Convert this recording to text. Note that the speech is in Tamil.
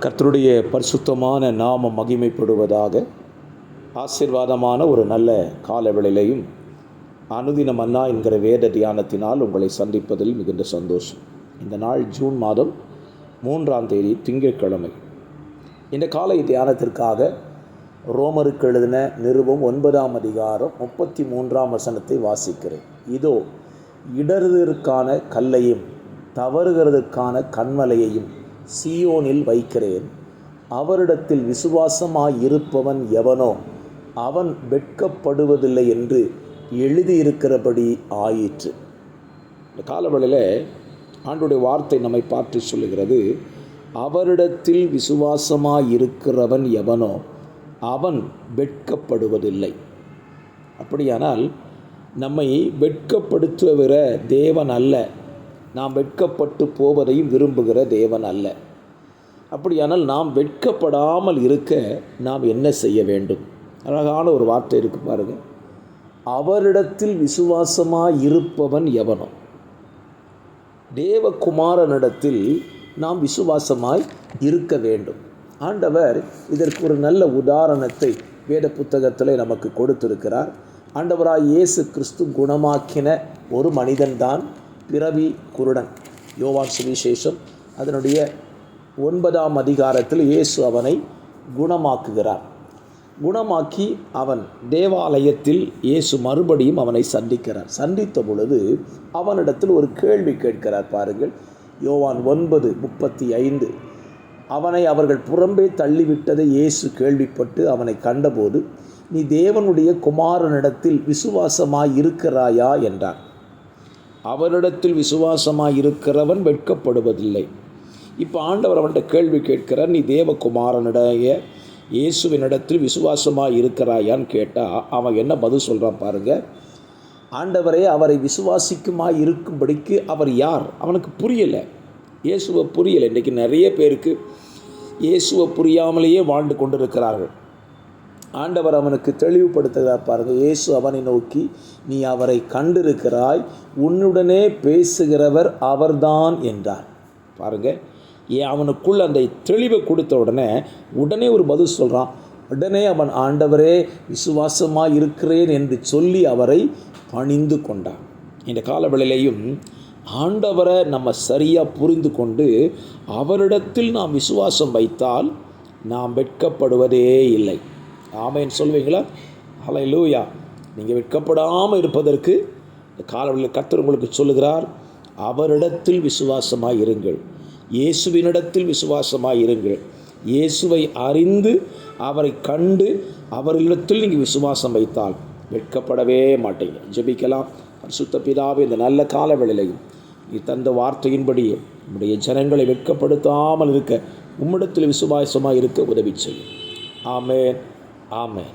கர்த்தருடைய பரிசுத்தமான நாமம் மகிமைப்படுவதாக. ஆசீர்வாதமான ஒரு நல்ல காலவேளையிலையும் அனுதின மன்னா என்கிற வேத தியானத்தினால் உங்களை சந்திப்பதில் மிகுந்த சந்தோஷம். இந்த நாள் ஜூன் மாதம் 3ஆம் தேதி திங்கட்கிழமை. இந்த காலை தியானத்திற்காக ரோமருக்கு எழுதின நிருபம் 9ஆம் அதிகாரம் 33ஆம் வசனத்தை வாசிக்கிறேன். இதோ இடறுதற்கான கல்லையும் தவறுகிறதுக்கான கண்மலையையும் சீயோனில் வைக்கிறேன். அவரிடத்தில் விசுவாசமாயிருப்பவன் எவனோ அவன் வெட்கப்படுவதில்லை என்று எழுதியிருக்கிறபடி ஆயிற்று. இந்த காலவெளியில் ஆண்டுடைய வார்த்தை நம்மை பார்த்து சொல்லுகிறது, அவரிடத்தில் விசுவாசமாயிருக்கிறவன் எவனோ அவன் வெட்கப்படுவதில்லை. அப்படியானால் நம்மை வெட்கப்படுத்துகிற தேவன் அல்ல, நாம் வெட்கப்பட்டு போவதையும் விரும்புகிற தேவன் அல்ல. அப்படியானால் நாம் வெட்கப்படாமல் இருக்க நாம் என்ன செய்ய வேண்டும்? அழகான ஒரு வார்த்தை இருக்கு பாருங்கள். அவரிடத்தில் விசுவாசமாயிருப்பவன் எவனோ, தேவகுமாரனிடத்தில் நாம் விசுவாசமாய் இருக்க வேண்டும். ஆண்டவர் இதற்கு ஒரு நல்ல உதாரணத்தை வேத புத்தகத்தில் நமக்கு கொடுத்திருக்கிறார். ஆண்டவராய் இயேசு கிறிஸ்து குணமாக்கின ஒரு மனிதன்தான் பிறவி குருடன். யோவான் சுவிசேஷம் அதனுடைய 9ஆம் அதிகாரத்தில் இயேசு அவனை குணமாக்குகிறார். குணமாக்கி அவன் தேவாலயத்தில் இயேசு மறுபடியும் அவனை சந்திக்கிறார். சந்தித்த பொழுது அவனிடத்தில் ஒரு கேள்வி கேட்கிறார் பாருங்கள். யோவான் 9:35. அவனை அவர்கள் புறம்பே தள்ளிவிட்டதை இயேசு கேள்விப்பட்டு அவனை கண்டபோது, நீ தேவனுடைய குமாரனிடத்தில் விசுவாசமாய் இருக்கிறாயா என்றார். அவரிடத்தில் விசுவாசமாயிருக்கிறவன் வெட்கப்படுவதில்லை. இப்போ ஆண்டவர் அவன்கிட்ட கேள்வி கேட்கிறார், நீ தேவகுமாரனுடைய இயேசுவினிடத்தில் விசுவாசமாக இருக்கிறாயான்னு கேட்டால் அவன் என்ன பதில் சொல்கிறான் பாருங்கள். ஆண்டவரே, அவரை விசுவாசிக்குமாய் இருக்கும்படிக்கு அவர் யார்? அவனுக்கு புரியலை, இயேசுவை புரியலை. இன்றைக்கி நிறைய பேருக்கு இயேசுவை புரியாமலேயே வாழ்ந்து கொண்டிருக்கிறார்கள். ஆண்டவர் அவனுக்கு தெளிவுபடுத்துகிறார் பாருங்கள். இயேசு அவனை நோக்கி, நீ அவரை கண்டிருக்கிறாய், உன்னுடனே பேசுகிறவர் அவர்தான் என்றார். பாருங்கள், அவனுக்குள்ள அந்த தெளிவை கொடுத்த உடனே ஒரு பதில் சொல்கிறான். உடனே அவன் ஆண்டவரே விசுவாசமாக இருக்கிறேன் என்று சொல்லி அவரை பணிந்து கொண்டான். இந்த காலவேளையிலையும் ஆண்டவரை நம்ம சரியாக புரிந்து கொண்டு அவரிடத்தில் நாம் விசுவாசம் வைத்தால் நாம் வெட்கப்படுவதே இல்லை. ஆமென் சொல்வீங்களா? ஹல்லேலூயா. நீங்கள் வெட்கப்படாமல் இருப்பதற்கு இந்த காலவெளியில் கர்த்தர் உங்களுக்கு சொல்லுகிறார், அவரிடத்தில் விசுவாசமாய் இருங்கள், இயேசுவினிடத்தில் விசுவாசமாய் இருங்கள். இயேசுவை அறிந்து அவரை கண்டு அவரிடத்தில் நீங்கள் விசுவாசம் வைத்தால் வெட்கப்படவே மாட்டீங்க. ஜெபிக்கலாம். பரிசுத்த பிதாவே, இந்த நல்ல காலவேளையிலையும் நீ தந்த வார்த்தையின்படி நம்முடைய ஜனங்களை வெட்கப்படுத்தாமல் இருக்க உம்மிடத்தில் விசுவாசமாக இருக்க உதவி செய்யும். ஆமென், ஆமென்.